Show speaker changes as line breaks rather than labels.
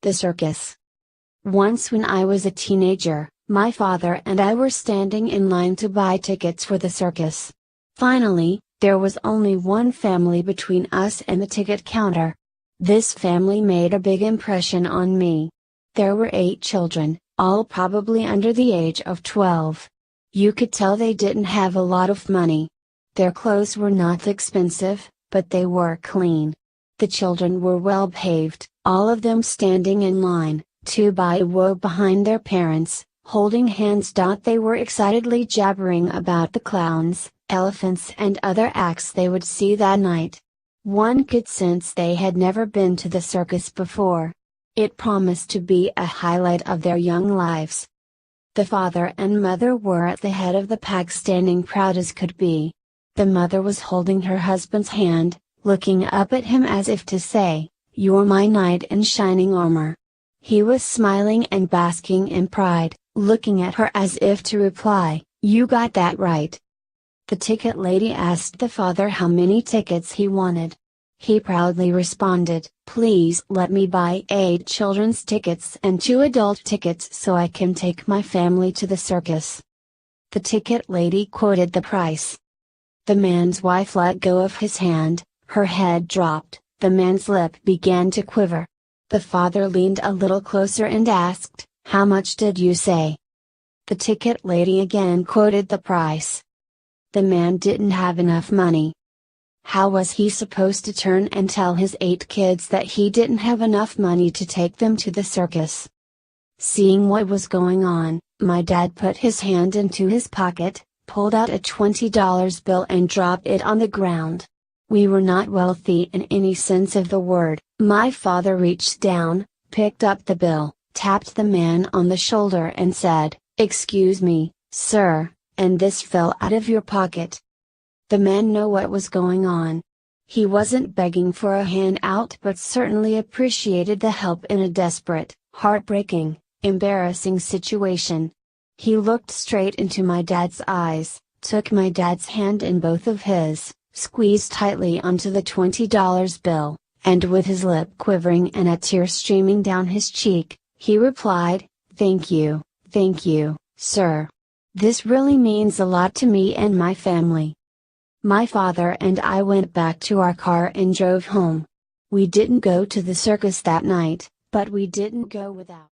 The circus. Once when I was a teenager, my father and I were standing in line to buy tickets for the circus. Finally, there was only one family between us and the ticket counter. This family made a big impression on me. There were 8 children, all probably under the age of 12. You could tell they didn't have a lot of money. Their clothes were not expensive, but they were clean. The children were well behaved, all of them standing in line, 2 by a row behind their parents, holding hands. They were excitedly jabbering about the clowns, elephants and other acts they would see that night. One could sense they had never been to the circus before. It promised to be a highlight of their young lives. The father and mother were at the head of the pack, standing proud as could be. The mother was holding her husband's hand, looking up at him as if to say, "You're my knight in shining armor." He was smiling and basking in pride, looking at her as if to reply, "You got that right." The ticket lady asked the father how many tickets he wanted. He proudly responded, "Please let me buy 8 children's tickets and 2 adult tickets so I can take my family to the circus." The ticket lady quoted the price. The man's wife let go of his hand, her head dropped, the man's lip began to quiver. The father leaned a little closer and asked, "How much did you say?" The ticket lady again quoted the price. The man didn't have enough money. How was he supposed to turn and tell his 8 kids that he didn't have enough money to take them to the circus? Seeing what was going on, my dad put his hand into his pocket, pulled out a $20 bill and dropped it on the ground. We were not wealthy in any sense of the word. My father reached down, picked up the bill, tapped the man on the shoulder and said, "Excuse me, sir, and this fell out of your pocket." The man knew what was going on. He wasn't begging for a handout but certainly appreciated the help in a desperate, heartbreaking, embarrassing situation. He looked straight into my dad's eyes, took my dad's hand in both of his, squeezed tightly onto the $20 bill, and with his lip quivering and a tear streaming down his cheek, he replied, thank you, sir. This really means a lot to me and my family." My father and I went back to our car and drove home. We didn't go to the circus that night, but we didn't go without.